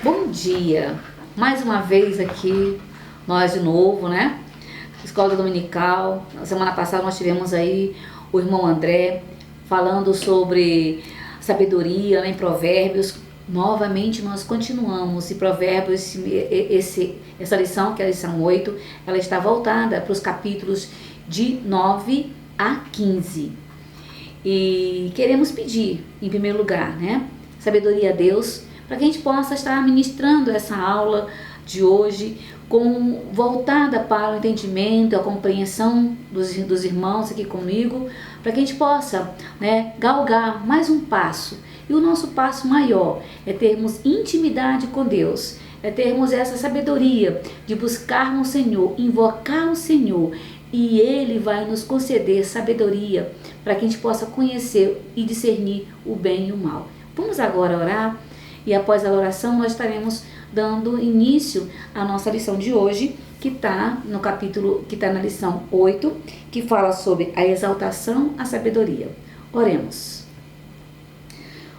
Bom dia! Mais uma vez aqui, nós de novo, né? Escola Dominical. Na semana passada nós tivemos aí o irmão André falando sobre sabedoria, né, em Provérbios. Novamente nós continuamos e Provérbios, essa lição, que é a lição 8, ela está voltada para os capítulos de 9 a 15. E queremos pedir, em primeiro lugar, né, sabedoria a Deus, para que a gente possa estar ministrando essa aula de hoje voltada para o entendimento, a compreensão dos irmãos aqui comigo, para que a gente possa, né, galgar mais um passo. E o nosso passo maior é termos intimidade com Deus, é termos essa sabedoria de buscarmos o Senhor, invocar o Senhor, e Ele vai nos conceder sabedoria para que a gente possa conhecer e discernir o bem e o mal. Vamos agora orar. E após a oração nós estaremos dando início à nossa lição de hoje, que está no capítulo, que está na lição 8, que fala sobre a exaltação à sabedoria. Oremos.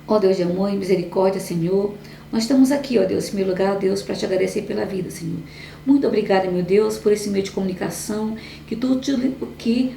Ó Deus de amor e misericórdia, Senhor, nós estamos aqui, ó Deus, em primeiro lugar, ó Deus, para te agradecer pela vida, Senhor. Muito obrigada, meu Deus, por esse meio de comunicação que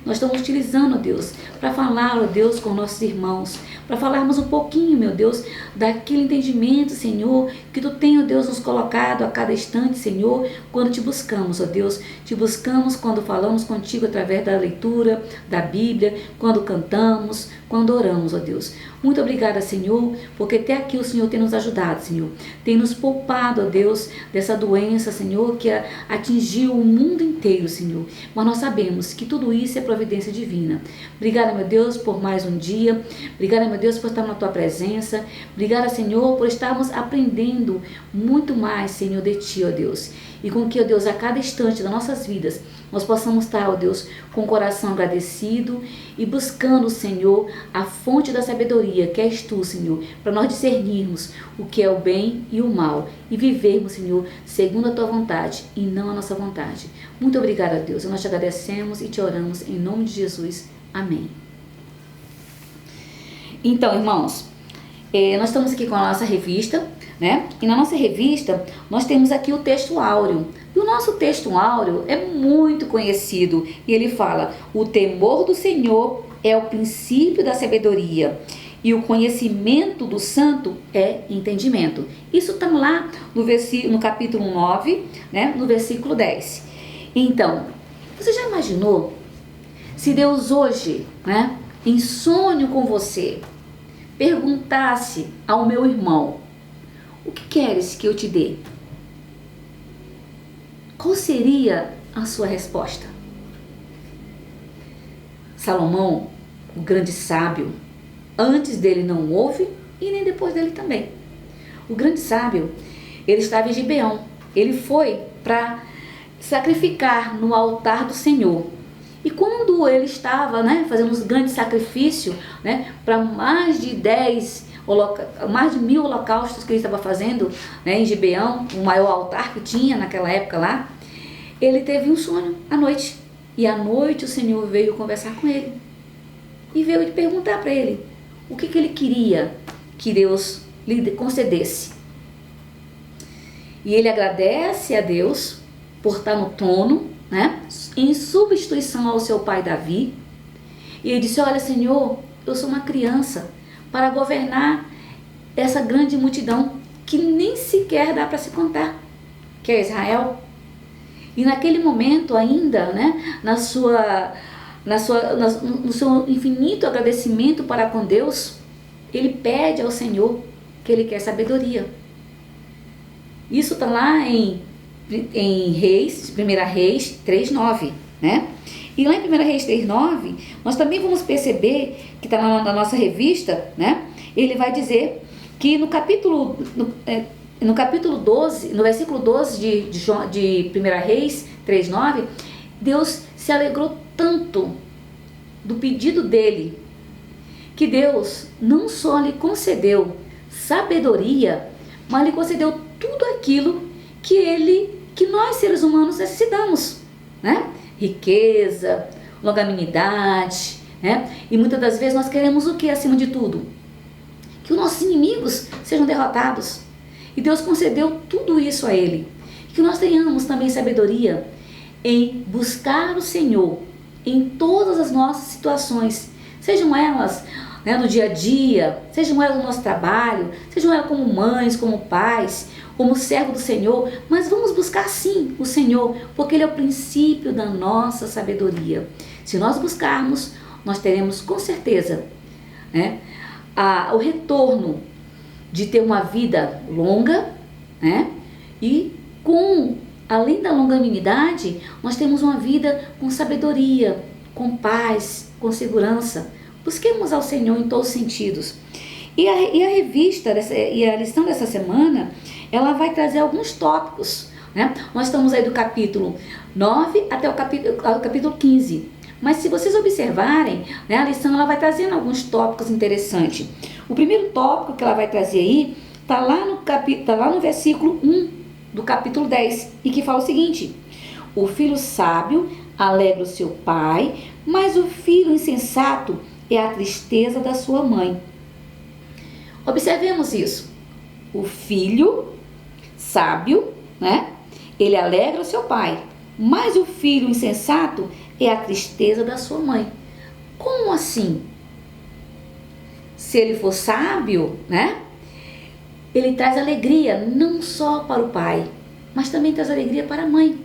nós estamos utilizando, ó Deus, para falar, ó Deus, com nossos irmãos, para falarmos um pouquinho, meu Deus, daquele entendimento, Senhor, que tu tem, ó Deus, nos colocado a cada instante, Senhor, quando te buscamos, ó Deus, te buscamos quando falamos contigo através da leitura da Bíblia, quando cantamos, quando oramos, ó Deus. Muito obrigada, Senhor, porque até aqui o Senhor tem nos ajudado, Senhor, tem nos poupado, ó Deus, dessa doença, Senhor, que atingiu o mundo inteiro, Senhor, mas nós sabemos que tudo isso é providência divina. Obrigada, meu Deus, por mais um dia. Obrigada, meu Deus, por estar na tua presença. Obrigada, Senhor, por estarmos aprendendo muito mais, Senhor, de ti, ó Deus. E com que, ó Deus, a cada instante das nossas vidas, nós possamos estar, ó Deus, com o coração agradecido e buscando, Senhor, a fonte da sabedoria, que és tu, Senhor, para nós discernirmos o que é o bem e o mal e vivermos, Senhor, segundo a tua vontade e não a nossa vontade. Muito obrigada, Deus. Nós te agradecemos e te oramos em nome de Jesus. Amém. Então, irmãos, nós estamos aqui com a nossa revista, né? E na nossa revista nós temos aqui o texto áureo. E o nosso texto áureo é muito conhecido. E ele fala: o temor do Senhor é o princípio da sabedoria, e o conhecimento do santo é entendimento. Isso está lá no capítulo 9, né? No versículo 10. Então, você já imaginou se Deus hoje, né, em sonho com você, perguntasse ao meu irmão: o que queres que eu te dê? Qual seria a sua resposta? Salomão, o grande sábio, antes dele não houve e nem depois dele também. O grande sábio, ele estava em Gibeão. Ele foi para sacrificar no altar do Senhor. E quando ele estava, né, fazendo um grande sacrifício, né, para mais de 1.000 holocaustos que ele estava fazendo, né, em Gibeão, o maior altar que tinha naquela época lá, ele teve um sonho à noite. E à noite o Senhor veio conversar com ele. E veio perguntar para ele o que ele queria que Deus lhe concedesse. E ele agradece a Deus por estar no trono, né, em substituição ao seu pai Davi. E ele disse: olha, Senhor, eu sou uma criança para governar essa grande multidão que nem sequer dá para se contar, que é Israel. E naquele momento ainda, né, no seu infinito agradecimento para com Deus, ele pede ao Senhor que ele quer sabedoria. Isso está lá em Reis, 1 Reis 3:9, né? E lá em 1 Reis 3:9, nós também vamos perceber que está na nossa revista, né? Ele vai dizer que no capítulo 12, no versículo 12 de 1 Reis 3:9, Deus se alegrou tanto do pedido dele, que Deus não só lhe concedeu sabedoria, mas lhe concedeu tudo aquilo que nós seres humanos necessitamos, né? Riqueza, longanimidade, né? E muitas das vezes nós queremos o que acima de tudo? Que os nossos inimigos sejam derrotados. E Deus concedeu tudo isso a ele. Que nós tenhamos também sabedoria em buscar o Senhor em todas as nossas situações, sejam elas no dia a dia, sejam elas no nosso trabalho, sejam elas como mães, como pais, como servo do Senhor, mas vamos buscar sim o Senhor, porque Ele é o princípio da nossa sabedoria. Se nós buscarmos, nós teremos com certeza o retorno de ter uma vida longa, e além da longanimidade, nós temos uma vida com sabedoria, com paz, com segurança. Busquemos ao Senhor em todos os sentidos. E a revista, e a lição dessa semana, ela vai trazer alguns tópicos, Nós estamos aí do capítulo 9 até o capítulo 15. Mas se vocês observarem, a lição ela vai trazendo alguns tópicos interessantes. O primeiro tópico que ela vai trazer aí está lá no versículo 1 do capítulo 10, e que fala o seguinte: o filho sábio alegra o seu pai, mas o filho insensato é a tristeza da sua mãe. Observemos isso. O filho sábio, ele alegra o seu pai, mas o filho insensato é a tristeza da sua mãe. Como assim? Se ele for sábio, ele traz alegria não só para o pai, mas também traz alegria para a mãe.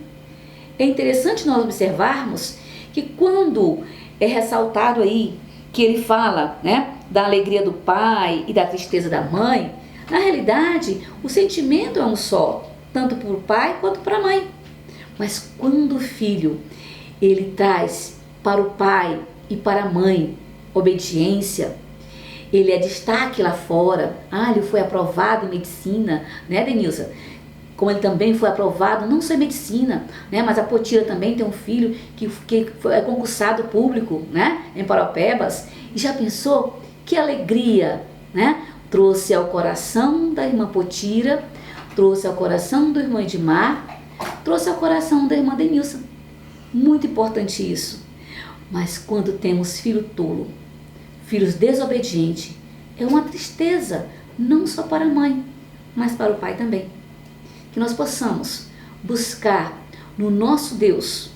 É interessante nós observarmos que quando é ressaltado aí que ele fala, da alegria do pai e da tristeza da mãe, na realidade o sentimento é um só, tanto para o pai quanto para a mãe. Mas quando o filho ele traz para o pai e para a mãe obediência, ele é destaque lá fora. Ele foi aprovado em medicina, Denilson? Como ele também foi aprovado, não só em medicina, mas a Potira também tem um filho que é concursado público, em Paraupebas. E já pensou? Que alegria, Trouxe ao coração da irmã Potira, trouxe ao coração do irmão Edmar, trouxe ao coração da irmã Denilson. Muito importante isso. Mas quando temos filho tolo, filhos desobedientes, é uma tristeza, não só para a mãe, mas para o pai também. Que nós possamos buscar no nosso Deus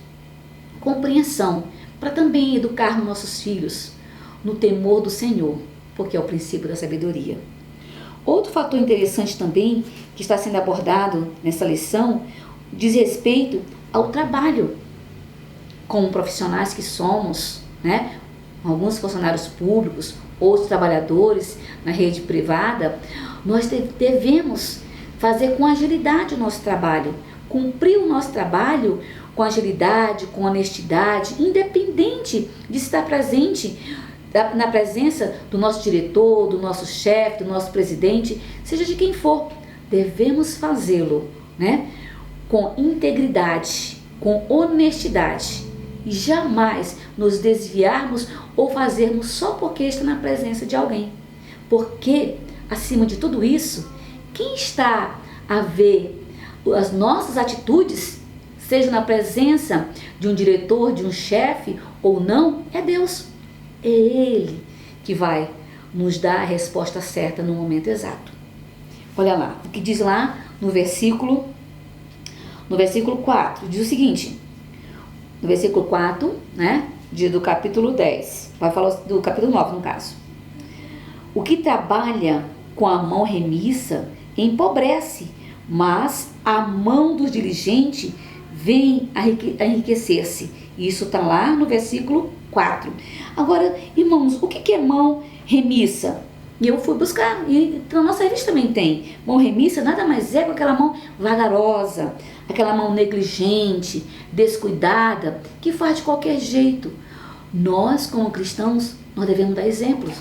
compreensão para também educar nossos filhos no temor do Senhor, porque é o princípio da sabedoria. Outro fator interessante também que está sendo abordado nessa lição diz respeito ao trabalho. Como profissionais que somos, alguns funcionários públicos, outros trabalhadores na rede privada, nós devemos fazer com agilidade o nosso trabalho, cumprir o nosso trabalho com agilidade, com honestidade, independente de estar presente na presença do nosso diretor, do nosso chefe, do nosso presidente, seja de quem for. Devemos fazê-lo, com integridade, com honestidade, e jamais nos desviarmos ou fazermos só porque está na presença de alguém. Porque, acima de tudo isso, quem está a ver as nossas atitudes, seja na presença de um diretor, de um chefe ou não, é Deus. É Ele que vai nos dar a resposta certa no momento exato. Olha lá, o que diz lá no versículo 4, diz o seguinte, no versículo 4, do capítulo 10, vai falar do capítulo 9 no caso. O que trabalha com a mão remissa empobrece, mas a mão do diligente vem a enriquecer-se. Isso está lá no versículo 4. Agora, irmãos, o que é mão remissa? E eu fui buscar, e na nossa revista também tem. Mão remissa nada mais é que aquela mão vagarosa, aquela mão negligente, descuidada, que faz de qualquer jeito. Nós, como cristãos, nós devemos dar exemplos.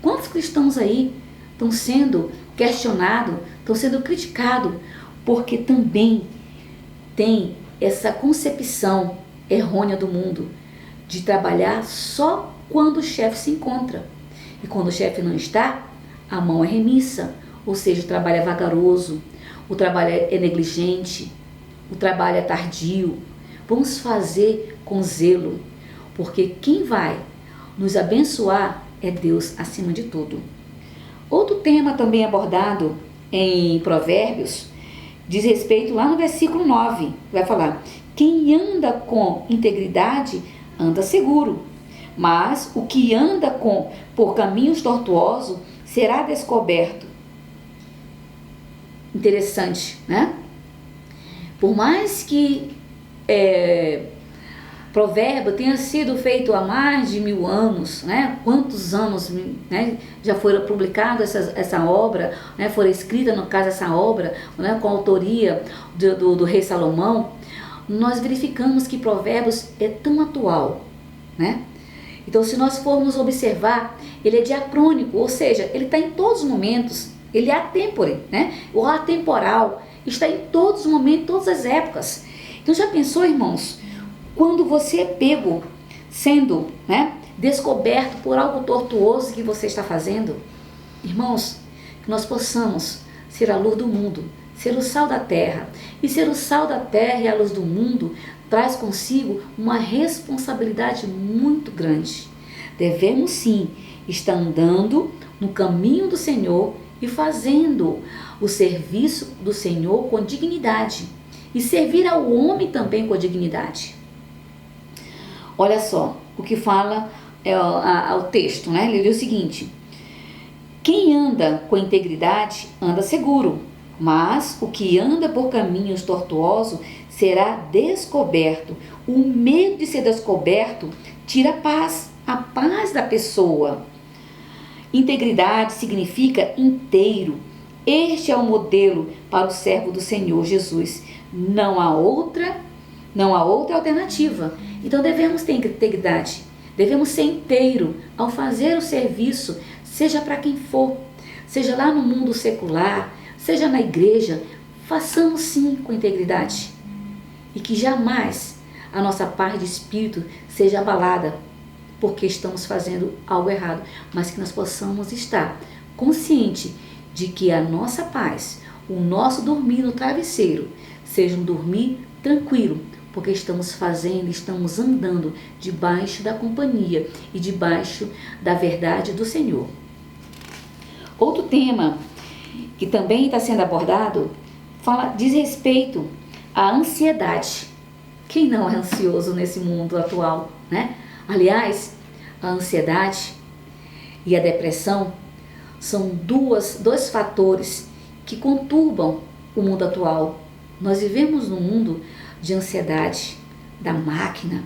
Quantos cristãos aí estão sendo questionados, estão sendo criticados, porque também tem essa concepção errônea do mundo de trabalhar só quando o chefe se encontra. E quando o chefe não está, a mão é remissa, ou seja, o trabalho é vagaroso, o trabalho é negligente, o trabalho é tardio. Vamos fazer com zelo, porque quem vai nos abençoar é Deus acima de tudo. Outro tema também abordado em Provérbios, diz respeito lá no versículo 9, vai falar: quem anda com integridade anda seguro, mas o que anda por caminhos tortuosos será descoberto. Interessante, né? Por mais que Provérbio tenha sido feito há mais de 1000 anos, né? Quantos anos, né, já foi publicada essa obra, né? Foi escrita, no caso, essa obra, né, com a autoria do rei Salomão. Nós verificamos que Provérbios é tão atual, né? Então, se nós formos observar, ele é diacrônico, ou seja, ele está em todos os momentos, ele é atempore, né? O atemporal está em todos os momentos, todas as épocas. Então, já pensou, irmãos, quando você é pego, sendo, né, descoberto por algo tortuoso que você está fazendo? Irmãos, que nós possamos ser a luz do mundo, ser o sal da terra. E ser o sal da terra e a luz do mundo traz consigo uma responsabilidade muito grande. Devemos sim estar andando no caminho do Senhor e fazendo o serviço do Senhor com dignidade. E servir ao homem também com dignidade. Olha só o que fala o texto, né? Ele diz o seguinte: quem anda com integridade anda seguro, mas o que anda por caminhos tortuosos será descoberto. O medo de ser descoberto tira a paz da pessoa. Integridade significa inteiro. Este é o modelo para o servo do Senhor Jesus. Não há outra alternativa. Então devemos ter integridade, devemos ser inteiro ao fazer o serviço, seja para quem for, seja lá no mundo secular, seja na igreja. Façamos sim com integridade, e que jamais a nossa paz de espírito seja abalada porque estamos fazendo algo errado, mas que nós possamos estar consciente de que a nossa paz, o nosso dormir no travesseiro, seja um dormir tranquilo, porque estamos andando debaixo da companhia e debaixo da verdade do Senhor. Outro tema que também está sendo abordado diz respeito à ansiedade. Quem não é ansioso nesse mundo atual, né? Aliás, a ansiedade e a depressão são dois fatores que conturbam o mundo atual. Nós vivemos num mundo de ansiedade, da máquina,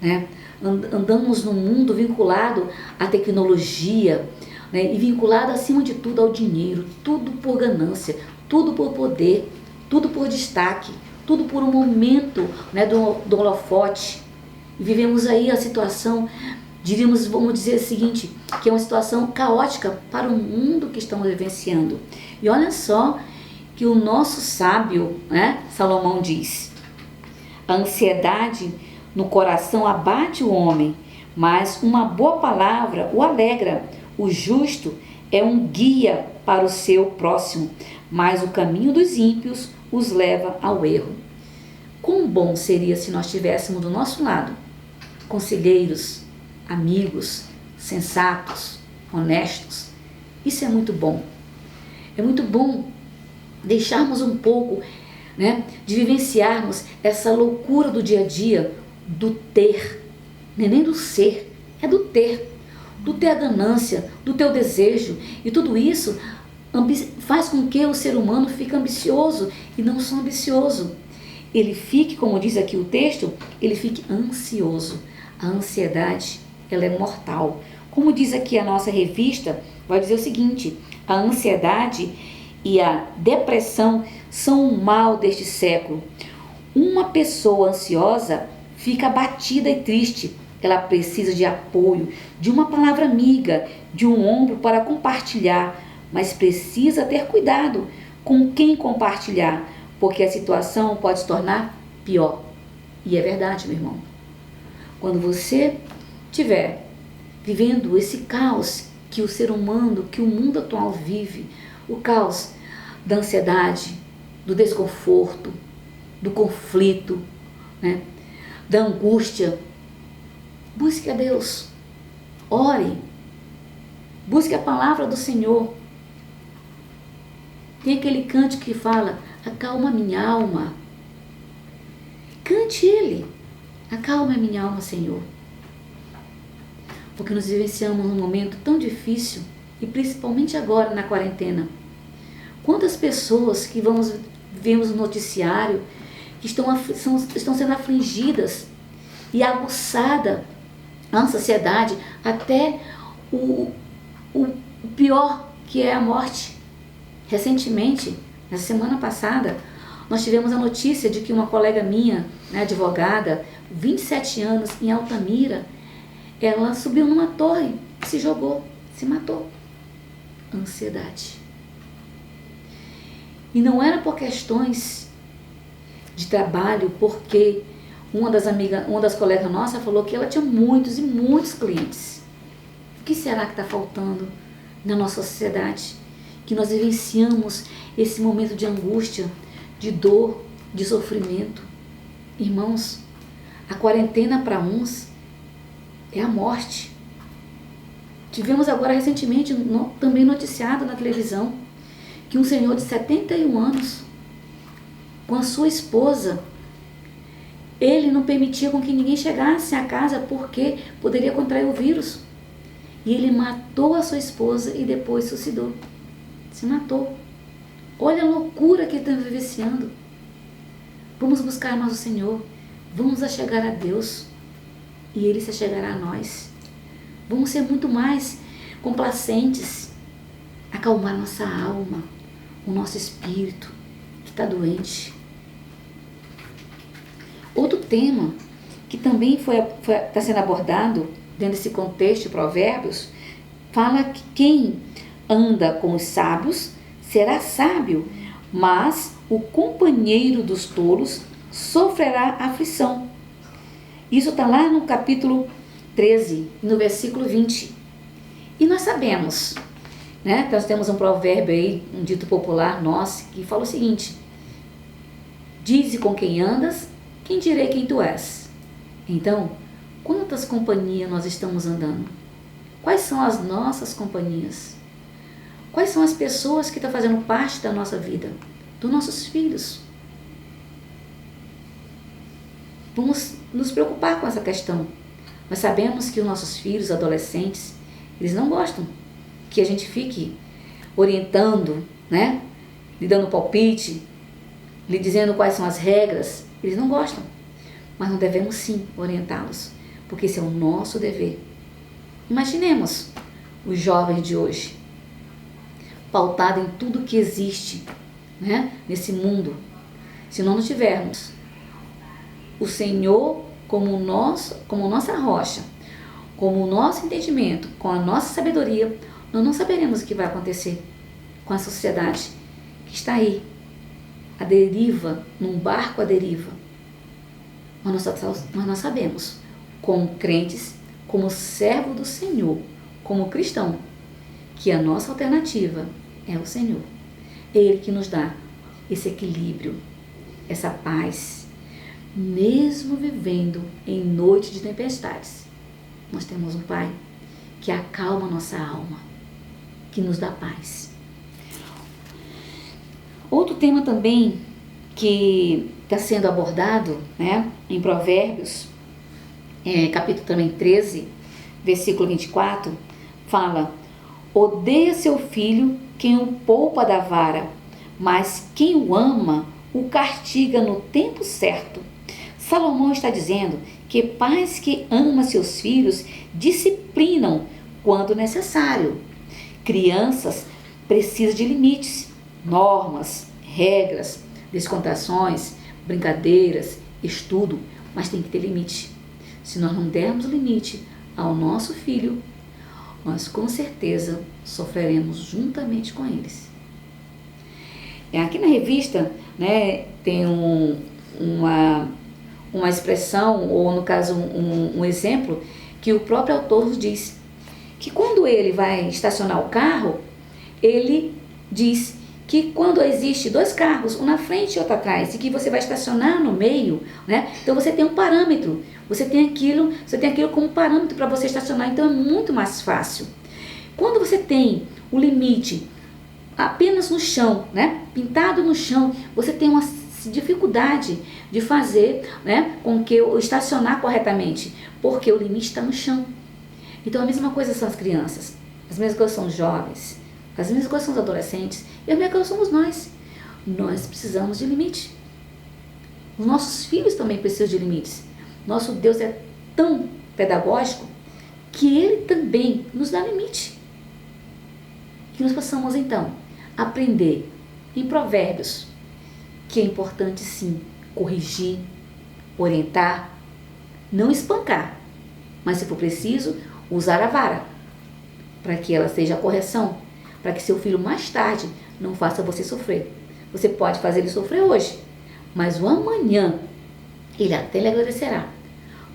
né? Andamos num mundo vinculado à tecnologia, né? E vinculado acima de tudo ao dinheiro, tudo por ganância, tudo por poder, tudo por destaque, tudo por um momento, né, do holofote. E vivemos aí a situação, vamos dizer o seguinte, que é uma situação caótica para o mundo que estamos vivenciando. E olha só que o nosso sábio, né, Salomão diz: a ansiedade no coração abate o homem, mas uma boa palavra o alegra. O justo é um guia para o seu próximo, mas o caminho dos ímpios os leva ao erro. Quão bom seria se nós tivéssemos do nosso lado conselheiros, amigos, sensatos, honestos. Isso é muito bom. É muito bom deixarmos um pouco, né, de vivenciarmos essa loucura do dia a dia, do ter, nem do ser, é do ter a ganância, do teu desejo, e tudo isso faz com que o ser humano fique ambicioso e não só ambicioso. Ele fique, como diz aqui o texto, ele fique ansioso. A ansiedade, ela é mortal. Como diz aqui a nossa revista, vai dizer o seguinte: a ansiedade e a depressão são um mal deste século. Uma pessoa ansiosa fica abatida e triste. Ela precisa de apoio, de uma palavra amiga, de um ombro para compartilhar, mas precisa ter cuidado com quem compartilhar, porque a situação pode se tornar pior. E é verdade, meu irmão. Quando você estiver vivendo esse caos que o ser humano, que o mundo atual vive, o caos da ansiedade, do desconforto, do conflito, né, da angústia, busque a Deus, ore, busque a palavra do Senhor Tem aquele cântico que fala, acalma minha alma. Cante ele, acalma minha alma, Senhor. Porque nós vivenciamos um momento tão difícil, e principalmente agora na quarentena. Quantas pessoas que vemos no noticiário que estão sendo afligidas e aguçada a ansiedade até o pior, que é a morte. Recentemente, na semana passada, nós tivemos a notícia de que uma colega minha, né, advogada, 27 anos, em Altamira, ela subiu numa torre, se jogou, se matou. Ansiedade. E não era por questões de trabalho, porque uma das colegas nossas falou que ela tinha muitos e muitos clientes. O que será que está faltando na nossa sociedade? Que nós vivenciamos esse momento de angústia, de dor, de sofrimento. Irmãos, a quarentena para uns é a morte. Tivemos agora recentemente também noticiado na televisão que um senhor de 71 anos, com a sua esposa, ele não permitia com que ninguém chegasse à casa porque poderia contrair o vírus. E ele matou a sua esposa e depois suicidou. Se matou. Olha a loucura que ele está vivenciando. Vamos buscar mais o Senhor. Vamos chegar a Deus. E Ele se chegará a nós. Vamos ser muito mais complacentes. Acalmar nossa alma, o nosso espírito que está doente. Outro tema que também está sendo abordado dentro desse contexto de Provérbios, fala que quem anda com os sábios será sábio, mas o companheiro dos tolos sofrerá aflição. Isso está lá no capítulo 13, no versículo 20. E nós sabemos, né? Nós temos um provérbio aí, um dito popular nosso, que fala o seguinte: dize com quem andas, quem direi quem tu és. Então, quantas companhias nós estamos andando? Quais são as nossas companhias? Quais são as pessoas que estão fazendo parte da nossa vida? Dos nossos filhos? Vamos nos preocupar com essa questão. Nós sabemos que os nossos filhos, adolescentes, eles não gostam que a gente fique orientando, né? Lhe dando palpite, lhe dizendo quais são as regras. Eles não gostam. Mas nós devemos sim orientá-los, porque esse é o nosso dever. Imaginemos os jovens de hoje, pautado em tudo que existe, né, nesse mundo. Se nós não tivermos o Senhor como nossa rocha, como o nosso entendimento, com a nossa sabedoria, nós não saberemos o que vai acontecer com a sociedade que está aí, a deriva, num barco à deriva. Mas nós sabemos, como crentes, como servo do Senhor, como cristão, que a nossa alternativa é o Senhor. É Ele que nos dá esse equilíbrio, essa paz, mesmo vivendo em noite de tempestades. Nós temos um Pai que acalma nossa alma, que nos dá paz. Outro tema também que está sendo abordado, né, em Provérbios, capítulo também 13, versículo 24, fala: odeia seu filho quem o poupa da vara, mas quem o ama o castiga no tempo certo. Salomão está dizendo que pais que amam seus filhos disciplinam quando necessário. Crianças precisam de limites, normas, regras, descontrações, brincadeiras, estudo, mas tem que ter limite. Se nós não dermos limite ao nosso filho, nós com certeza sofreremos juntamente com eles. Aqui na revista, né, tem uma expressão, ou no caso um exemplo, que o próprio autor nos diz, que quando ele vai estacionar o carro, ele diz que quando existe dois carros, um na frente e outro atrás, e que você vai estacionar no meio, né, então você tem um parâmetro, você tem aquilo como parâmetro para você estacionar, então é muito mais fácil. Quando você tem o limite apenas no chão, né? Pintado no chão, você tem uma dificuldade de fazer, né, com que eu estacionar corretamente, porque o limite está no chão. Então a mesma coisa são as crianças, as mesmas coisas são os jovens, as mesmas coisas são os adolescentes, e a mesma coisa somos nós. Nós precisamos de limite. Os nossos filhos também precisam de limites. Nosso Deus é tão pedagógico que Ele também nos dá limite. Que nós possamos então aprender em Provérbios que é importante sim corrigir, orientar, não espancar, mas se for preciso usar a vara para que ela seja a correção, para que seu filho mais tarde não faça você sofrer. Você pode fazer ele sofrer hoje, mas o amanhã ele até lhe agradecerá,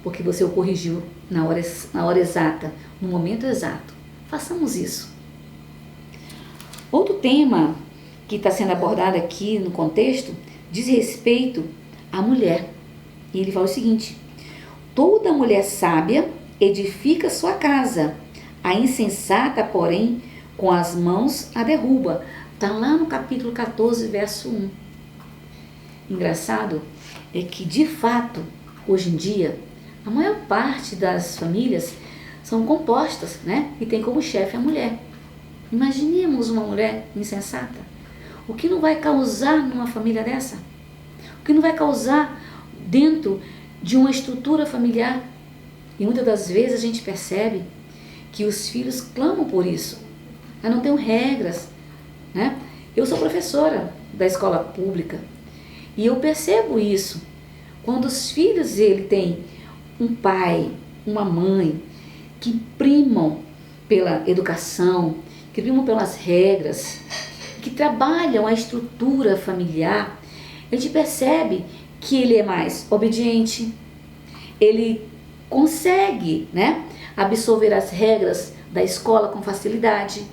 porque você o corrigiu na hora exata, no momento exato. Façamos isso. Outro tema que está sendo abordado aqui no contexto diz respeito à mulher. E ele fala o seguinte: toda mulher sábia edifica sua casa, a insensata, porém, com as mãos a derruba. Está lá no capítulo 14, verso 1. Engraçado é que, de fato, hoje em dia, a maior parte das famílias são compostas, né? E tem como chefe a mulher. Imaginemos uma mulher insensata. O que não vai causar numa família dessa? O que não vai causar dentro de uma estrutura familiar? E muitas das vezes a gente percebe que os filhos clamam por isso. Eu não tenho regras, né? Eu sou professora da escola pública e eu percebo isso. Quando os filhos têm um pai, uma mãe que primam pela educação, que primam pelas regras, que trabalham a estrutura familiar, a gente percebe que ele é mais obediente, ele consegue, né, absorver as regras da escola com facilidade.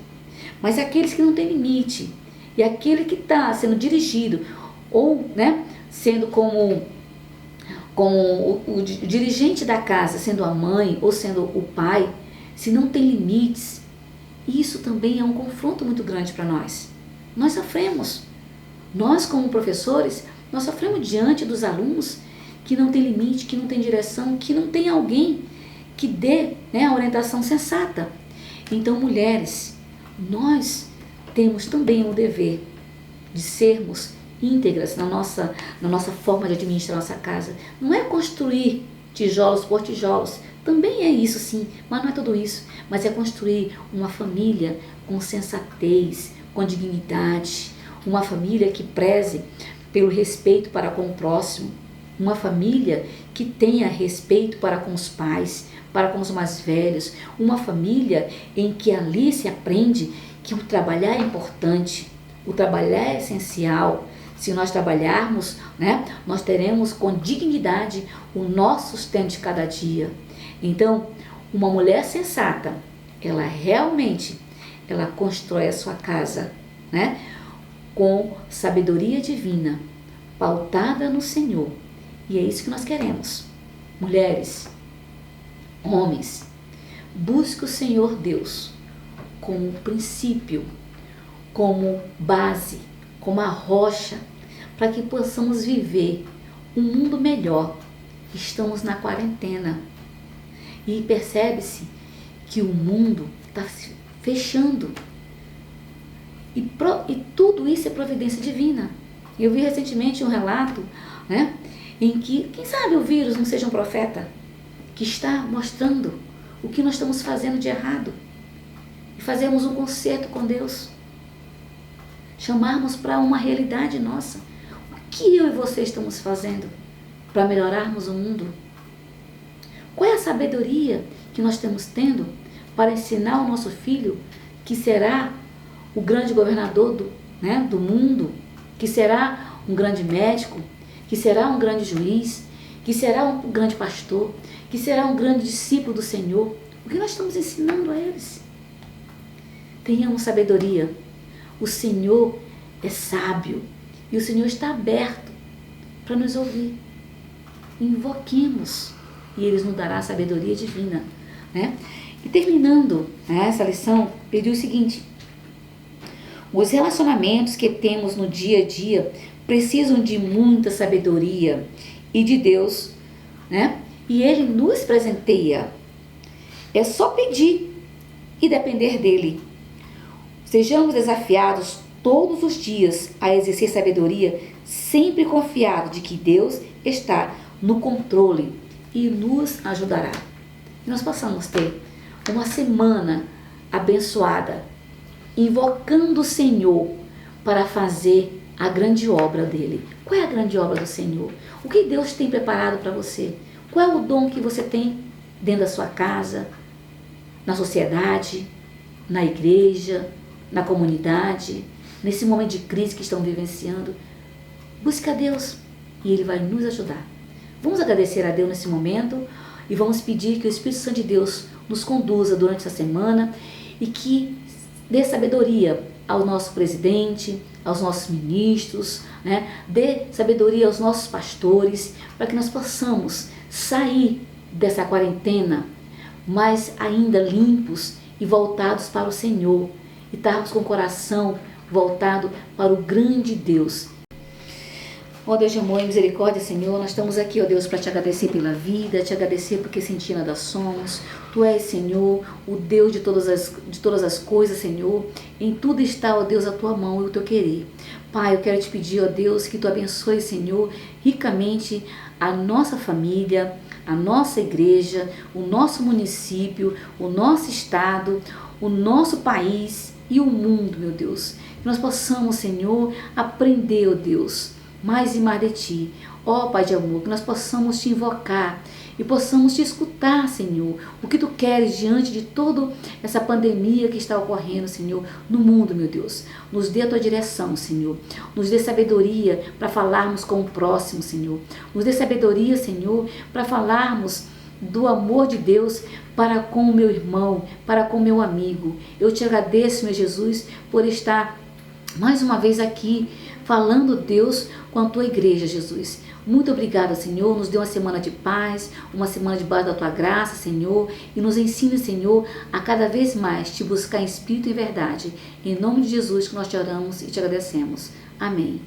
Mas aqueles que não têm limite, e aquele que está sendo dirigido, ou, né, sendo como o dirigente da casa, sendo a mãe ou sendo o pai, se não tem limites, isso também é um confronto muito grande para nós. Nós sofremos. Nós, como professores, nós sofremos diante dos alunos que não tem limite, que não tem direção, que não tem alguém que dê, né, a orientação sensata. Então, mulheres, nós temos também o dever de sermos íntegras na nossa forma de administrar nossa casa. Não é construir tijolos por tijolos. Também é isso, sim, mas não é tudo isso. Mas é construir uma família com sensatez, com dignidade, uma família que preze pelo respeito para com o próximo, uma família que tenha respeito para com os pais, para com os mais velhos, uma família em que ali se aprende que o trabalhar é importante, o trabalhar é essencial. Se nós trabalharmos, né, nós teremos com dignidade o nosso sustento de cada dia. Então, uma mulher sensata, ela realmente constrói a sua casa, né, com sabedoria divina, pautada no Senhor. E é isso que nós queremos. Mulheres, homens, busque o Senhor Deus como princípio, como base, como a rocha, para que possamos viver um mundo melhor. Estamos na quarentena e percebe-se que o mundo está se fechando. E tudo isso é providência divina. Eu vi recentemente um relato, né, em que, quem sabe o vírus não seja um profeta que está mostrando o que nós estamos fazendo de errado. E fazermos um concerto com Deus. Chamarmos para uma realidade nossa. O que eu e você estamos fazendo para melhorarmos o mundo? Qual é a sabedoria que nós estamos tendo para ensinar o nosso filho que será o grande governador do mundo, que será um grande médico, que será um grande juiz, que será um grande pastor, que será um grande discípulo do Senhor? O que nós estamos ensinando a eles? Tenhamos sabedoria. O Senhor é sábio e o Senhor está aberto para nos ouvir. Invoquemos e Ele nos dará a sabedoria divina, né? E terminando, né, essa lição, ele diz o seguinte: Os relacionamentos que temos no dia a dia precisam de muita sabedoria e de Deus, né? E Ele nos presenteia. É só pedir e depender dEle. Sejamos desafiados todos os dias a exercer sabedoria, sempre confiado de que Deus está no controle e nos ajudará. E nós possamos ter uma semana abençoada, invocando o Senhor para fazer a grande obra dele. Qual é a grande obra do Senhor? O que Deus tem preparado para você? Qual é o dom que você tem dentro da sua casa, na sociedade, na igreja, na comunidade, nesse momento de crise que estão vivenciando? Busque a Deus e Ele vai nos ajudar. Vamos agradecer a Deus nesse momento e vamos pedir que o Espírito Santo de Deus nos conduza durante essa semana e que dê sabedoria ao nosso presidente, aos nossos ministros, né? Dê sabedoria aos nossos pastores, para que nós possamos sair dessa quarentena, mas ainda limpos e voltados para o Senhor, e estarmos com o coração voltado para o grande Deus. Ó Deus de amor e misericórdia, Senhor, nós estamos aqui, ó Deus, para te agradecer pela vida, te agradecer porque sem ti nada somos. Tu és, Senhor, o Deus de todas as coisas, Senhor. Em tudo está, ó Deus, a tua mão e o teu querer. Pai, eu quero te pedir, ó Deus, que tu abençoe, Senhor, ricamente a nossa família, a nossa igreja, o nosso município, o nosso estado, o nosso país e o mundo, meu Deus. Que nós possamos, Senhor, aprender, ó Deus, mais e mais de ti. Ó Pai de amor, que nós possamos te invocar e possamos te escutar, Senhor, o que tu queres diante de toda essa pandemia que está ocorrendo, Senhor, no mundo, meu Deus. Nos dê a tua direção, Senhor. Nos dê sabedoria para falarmos com o próximo, Senhor. Nos dê sabedoria, Senhor, para falarmos do amor de Deus para com o meu irmão, para com o meu amigo. Eu te agradeço, meu Jesus, por estar mais uma vez aqui falando, Deus, com a tua igreja, Jesus. Muito obrigada, Senhor. Nos dê uma semana de paz, uma semana debaixo da tua graça, Senhor. E nos ensine, Senhor, a cada vez mais te buscar em espírito e verdade. Em nome de Jesus que nós te oramos e te agradecemos. Amém.